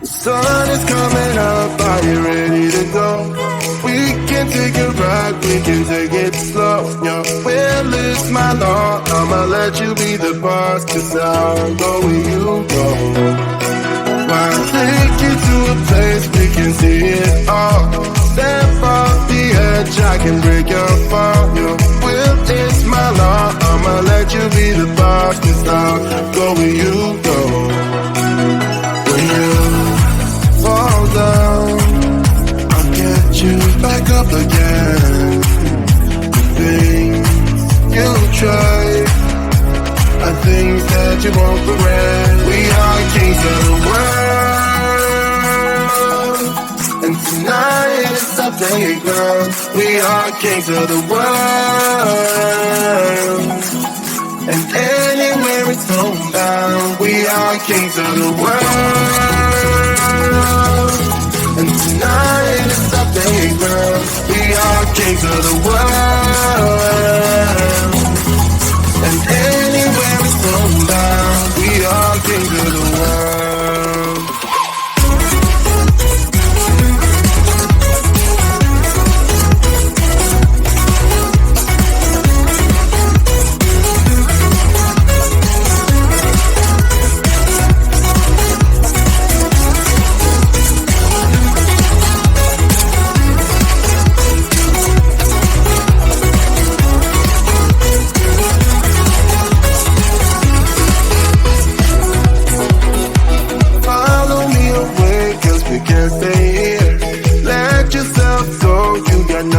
Sun is coming up, are you ready to go? We can take a ride, we can take it slow. Your will is my law, I'ma let you be the boss, 'cause I'll go where you go. I'll take you to a place we can see it all. Step off the edge, I can break your fall. Your will is my law, I'ma let you be the boss, 'cause I'll go where you go. When you fall down, I'll get you back up again. The things you try are things that you won't regret. We are kings of the world, and tonight is our playground. We are kings of the world, and anywhere it's homebound. We are kings of the world, and tonight is our playground. We are kings of the world, and anywhere it's homebound. We are kings of the world.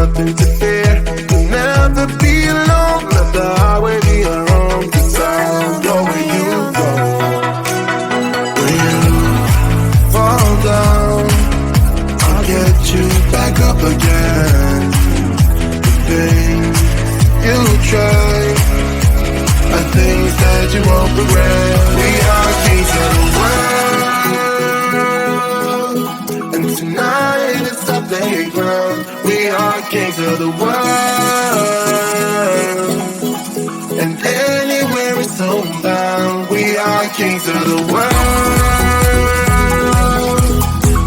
Nothing to fear. You'll never be alone. Let the highway be your home, 'cause I'll go where you go. When you fall down, I'll get you back up again. The things you try are things that you won't regret. We are kings of the world, and tonight it's our playground. We are kings of the world, and anywhere it's homebound. We are kings of the world,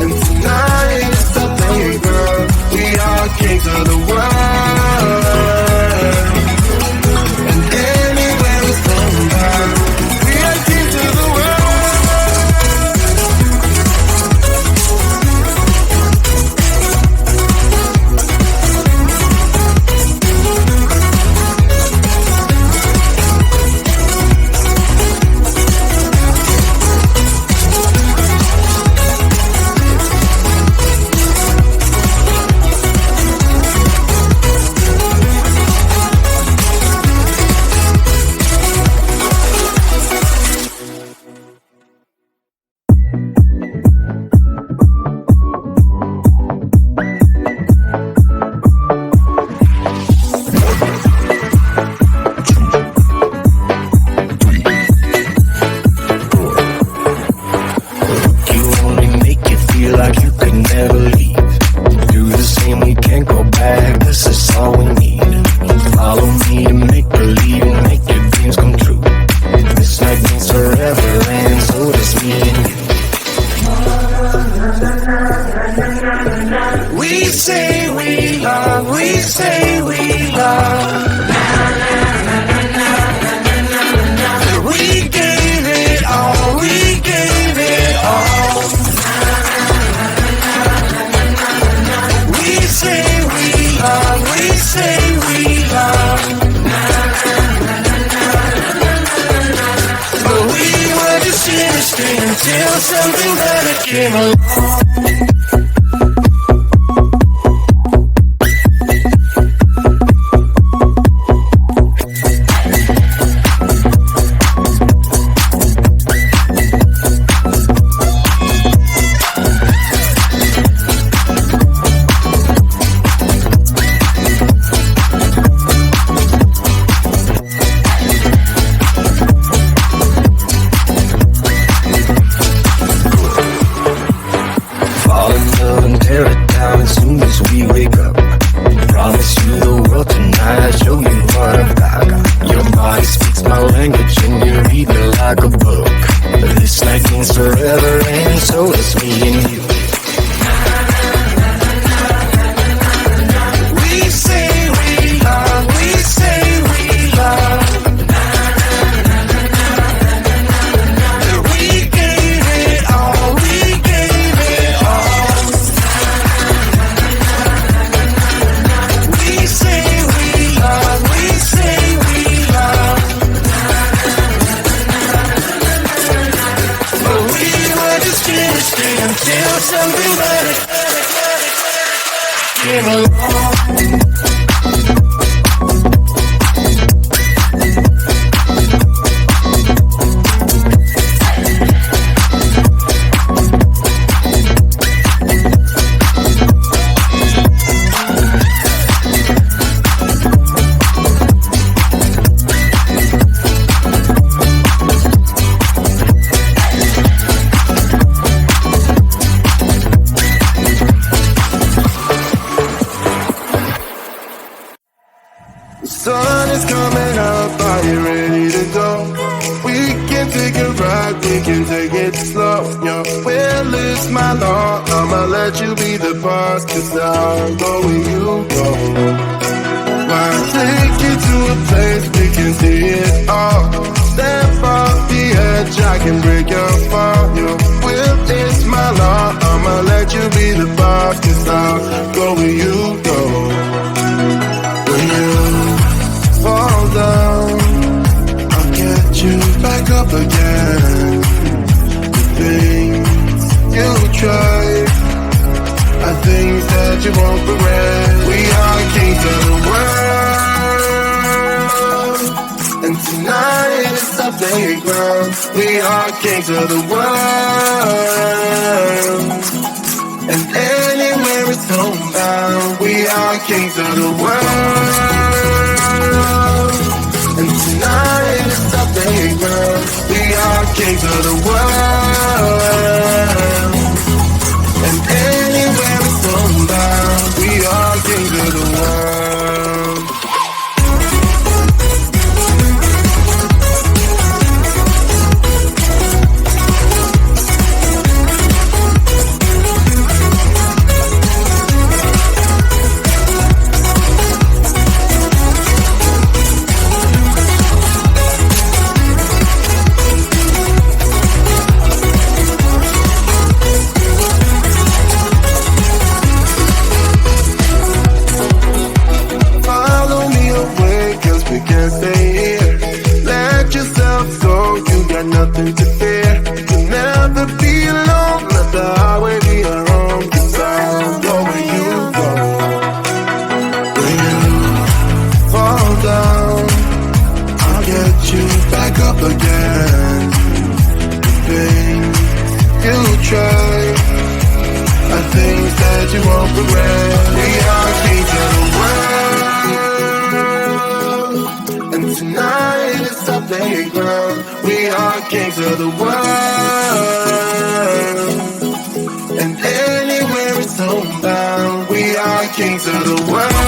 and tonight it's our playground. We are kings of the world, and anywhere it's homebound. We are kings of the world. Until something better came along. forever, and so does me and you. We say we love, we say we love. We gave it all, we gave it all. We say we love, we say we love. But we were just chemistry until something better came along. The sun is coming up, are you ready to go? We can take a ride, we can take it slow. Your will is my law, I'ma let you be the boss, 'cause I'll go where you go. I'll take you to a place we can see it all. Step off the edge, I can break your fall. Your will is my law, I'ma let you be the boss, 'cause I'll go where you go. When you fall down, I'll get you back up again. The things you try are things that you won't regret. We are kings of the world, and tonight is our playground. We are kings of the world, and anywhere it's homebound. We are kings of the world, and tonight is our playground. We are kings of the world, and anywhere it's homebound. We are kings of the world. Nothing to fear. You'll never be alone. Let the highway be your home, 'cause I'll go where you go. When you fall down, I'll get you back up again. The things you try are things that you won't regret. We are kings of the world, and tonight is our playground. We are kings of the world, and anywhere it's homebound. We are kings of the world,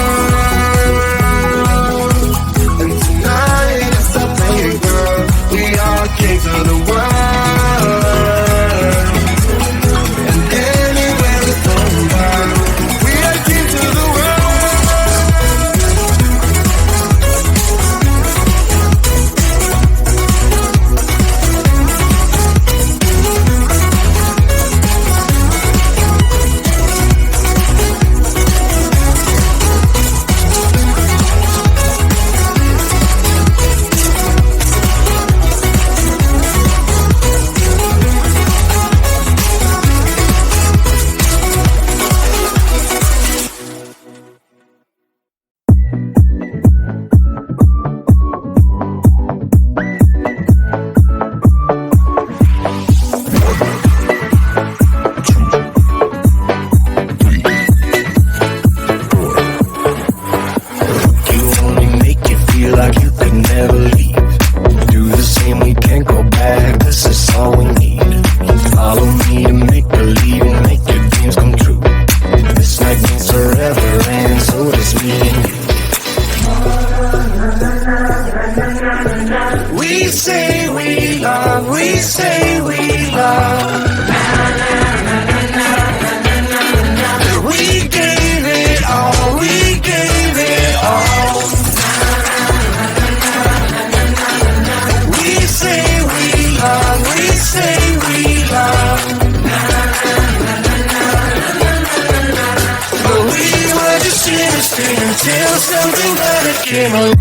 and tonight is our playground. We are kings of the world, and anywhere it's homebound. We are kings of the world. We say we love, we say we love. We gave it all, we gave it all. We say we love, we say we love. But we were just innocent until something better came along.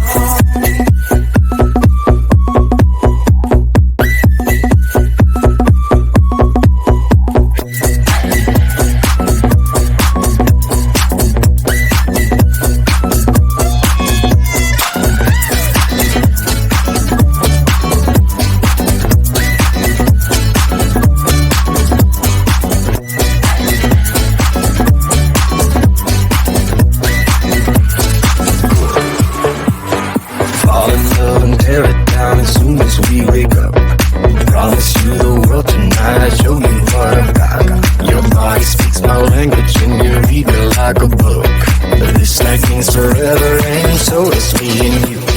Like a book, this night means forever, and so is me and you.